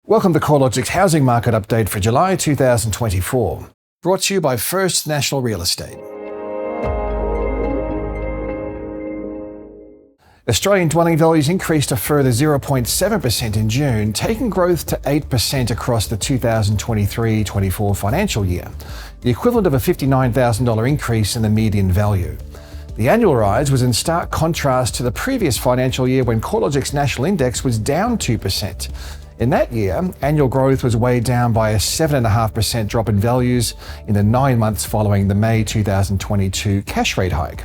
Welcome to CoreLogic's Housing Market Update for July 2024, brought to you by First National Real Estate. Australian dwelling values increased a further 0.7% in June, taking growth to 8% across the 2023-24 financial year, the equivalent of a $59,000 increase in the median value. The annual rise was in stark contrast to the previous financial year when CoreLogic's national index was down 2%. In that year, annual growth was weighed down by a 7.5% drop in values in the 9 months following the May 2022 cash rate hike.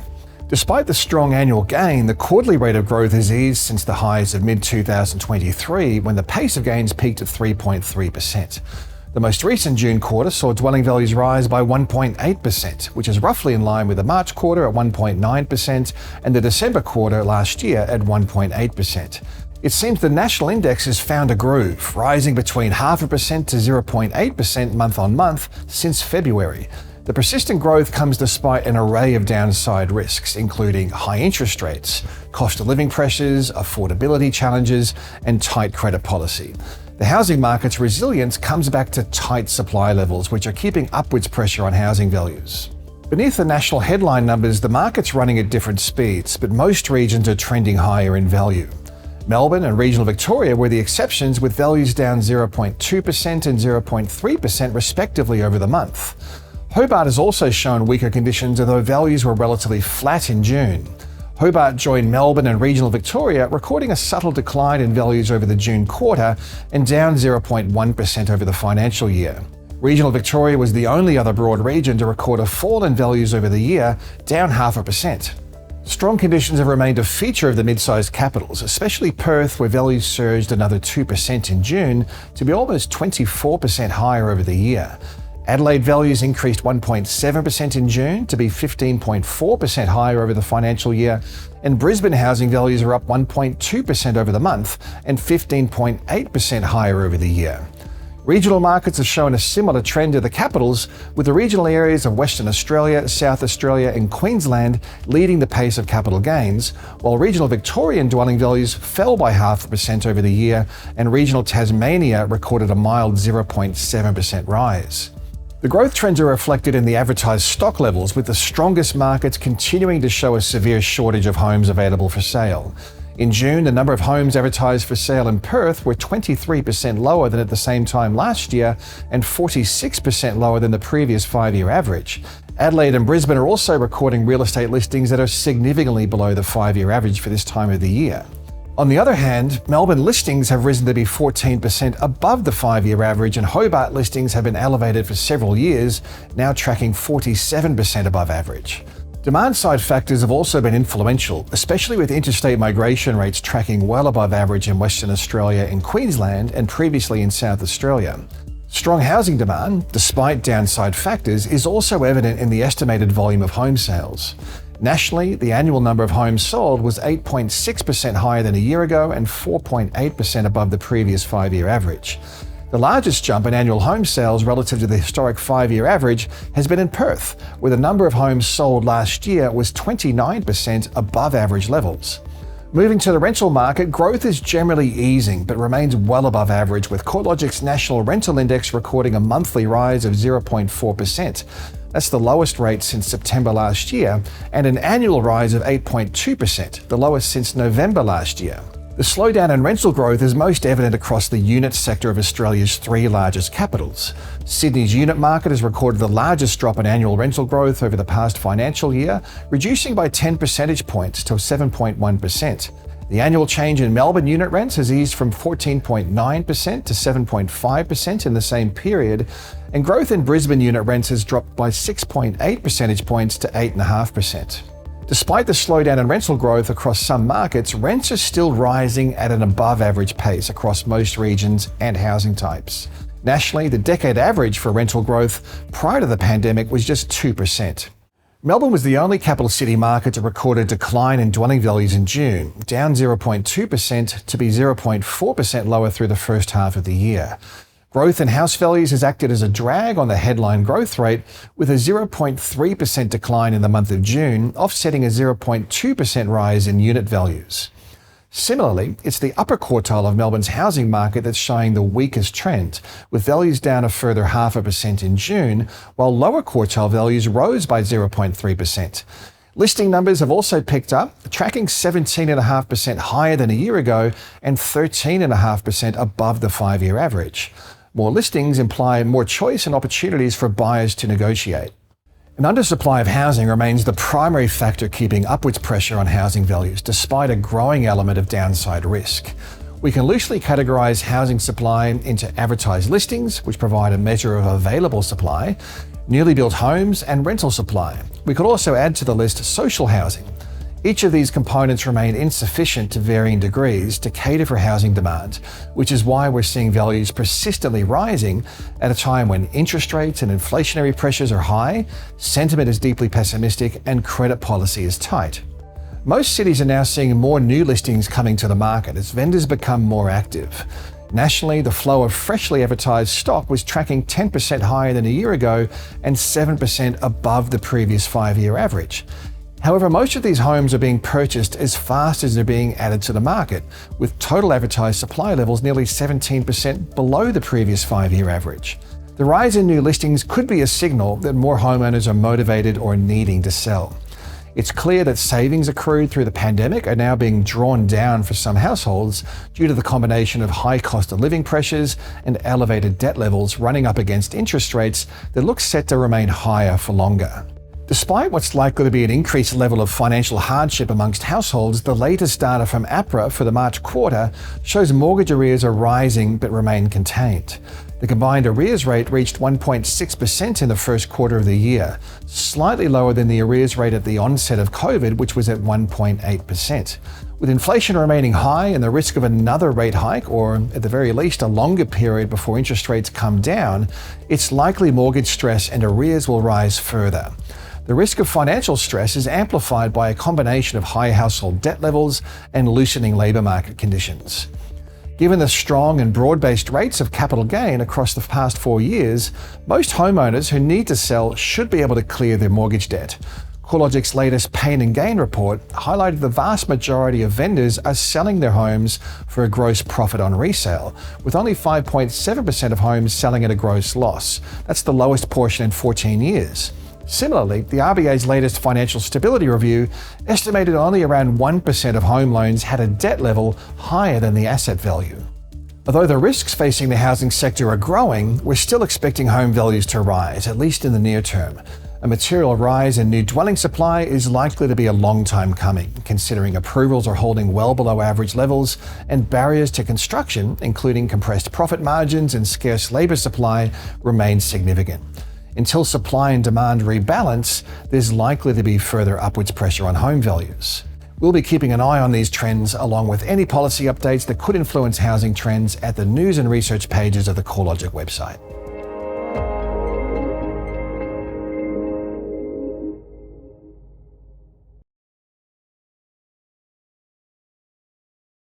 Despite the strong annual gain, the quarterly rate of growth has eased since the highs of mid-2023, when the pace of gains peaked at 3.3%. The most recent June quarter saw dwelling values rise by 1.8%, which is roughly in line with the March quarter at 1.9% and the December quarter last year at 1.8%. It seems the national index has found a groove, rising between 0.5% to 0.8% month on month since February. The persistent growth comes despite an array of downside risks, including high interest rates, cost of living pressures, affordability challenges, and tight credit policy. The housing market's resilience comes back to tight supply levels, which are keeping upwards pressure on housing values. Beneath the national headline numbers, the market's running at different speeds, but most regions are trending higher in value. Melbourne and regional Victoria were the exceptions, with values down 0.2% and 0.3% respectively over the month. Hobart has also shown weaker conditions, although values were relatively flat in June. Hobart joined Melbourne and regional Victoria, recording a subtle decline in values over the June quarter and down 0.1% over the financial year. Regional Victoria was the only other broad region to record a fall in values over the year, down 0.5%. Strong conditions have remained a feature of the mid-sized capitals, especially Perth, where values surged another 2% in June to be almost 24% higher over the year. Adelaide values increased 1.7% in June to be 15.4% higher over the financial year, and Brisbane housing values are up 1.2% over the month and 15.8% higher over the year. Regional markets have shown a similar trend to the capitals, with the regional areas of Western Australia, South Australia and Queensland leading the pace of capital gains, while regional Victorian dwelling values fell by 0.5% over the year and regional Tasmania recorded a mild 0.7% rise. The growth trends are reflected in the advertised stock levels, with the strongest markets continuing to show a severe shortage of homes available for sale. In June, the number of homes advertised for sale in Perth were 23% lower than at the same time last year and 46% lower than the previous 5-year average. Adelaide and Brisbane are also recording real estate listings that are significantly below the 5-year average for this time of the year. On the other hand, Melbourne listings have risen to be 14% above the 5-year average, and Hobart listings have been elevated for several years, now tracking 47% above average. Demand-side factors have also been influential, especially with interstate migration rates tracking well above average in Western Australia and Queensland and previously in South Australia. Strong housing demand, despite downside factors, is also evident in the estimated volume of home sales. Nationally, the annual number of homes sold was 8.6% higher than a year ago and 4.8% above the previous 5-year average. The largest jump in annual home sales relative to the historic 5-year average has been in Perth, where the number of homes sold last year was 29% above average levels. Moving to the rental market, growth is generally easing but remains well above average, with CoreLogic's national rental index recording a monthly rise of 0.4%. That's the lowest rate since September last year, and an annual rise of 8.2%, the lowest since November last year. The slowdown in rental growth is most evident across the unit sector of Australia's 3 largest capitals. Sydney's unit market has recorded the largest drop in annual rental growth over the past financial year, reducing by 10 percentage points to 7.1%. The annual change in Melbourne unit rents has eased from 14.9% to 7.5% in the same period, and growth in Brisbane unit rents has dropped by 6.8 percentage points to 8.5%. Despite the slowdown in rental growth across some markets, rents are still rising at an above-average pace across most regions and housing types. Nationally, the decade average for rental growth prior to the pandemic was just 2%. Melbourne was the only capital city market to record a decline in dwelling values in June, down 0.2% to be 0.4% lower through the first half of the year. Growth in house values has acted as a drag on the headline growth rate, with a 0.3% decline in the month of June, offsetting a 0.2% rise in unit values. Similarly, it's the upper quartile of Melbourne's housing market that's showing the weakest trend, with values down a further 0.5% in June, while lower quartile values rose by 0.3%. Listing numbers have also picked up, tracking 17.5% higher than a year ago and 13.5% above the 5-year average. More listings imply more choice and opportunities for buyers to negotiate. An undersupply of housing remains the primary factor keeping upwards pressure on housing values, despite a growing element of downside risk. We can loosely categorise housing supply into advertised listings, which provide a measure of available supply, newly built homes, and rental supply. We could also add to the list social housing. Each of these components remain insufficient to varying degrees to cater for housing demand, which is why we're seeing values persistently rising at a time when interest rates and inflationary pressures are high, sentiment is deeply pessimistic, and credit policy is tight. Most cities are now seeing more new listings coming to the market as vendors become more active. Nationally, the flow of freshly advertised stock was tracking 10% higher than a year ago and 7% above the previous 5-year average. However, most of these homes are being purchased as fast as they're being added to the market, with total advertised supply levels nearly 17% below the previous 5-year average. The rise in new listings could be a signal that more homeowners are motivated or needing to sell. It's clear that savings accrued through the pandemic are now being drawn down for some households due to the combination of high cost of living pressures and elevated debt levels running up against interest rates that look set to remain higher for longer. Despite what's likely to be an increased level of financial hardship amongst households, the latest data from APRA for the March quarter shows mortgage arrears are rising but remain contained. The combined arrears rate reached 1.6% in the first quarter of the year, slightly lower than the arrears rate at the onset of COVID, which was at 1.8%. With inflation remaining high and the risk of another rate hike, or at the very least a longer period before interest rates come down, it's likely mortgage stress and arrears will rise further. The risk of financial stress is amplified by a combination of high household debt levels and loosening labour market conditions. Given the strong and broad-based rates of capital gain across the past 4 years, most homeowners who need to sell should be able to clear their mortgage debt. CoreLogic's latest Pain and Gain report highlighted the vast majority of vendors are selling their homes for a gross profit on resale, with only 5.7% of homes selling at a gross loss. That's the lowest portion in 14 years. Similarly, the RBA's latest financial stability review estimated only around 1% of home loans had a debt level higher than the asset value. Although the risks facing the housing sector are growing, we're still expecting home values to rise, at least in the near term. A material rise in new dwelling supply is likely to be a long time coming, considering approvals are holding well below average levels and barriers to construction, including compressed profit margins and scarce labour supply, remain significant. Until supply and demand rebalance, there's likely to be further upwards pressure on home values. We'll be keeping an eye on these trends along with any policy updates that could influence housing trends at the news and research pages of the CoreLogic website.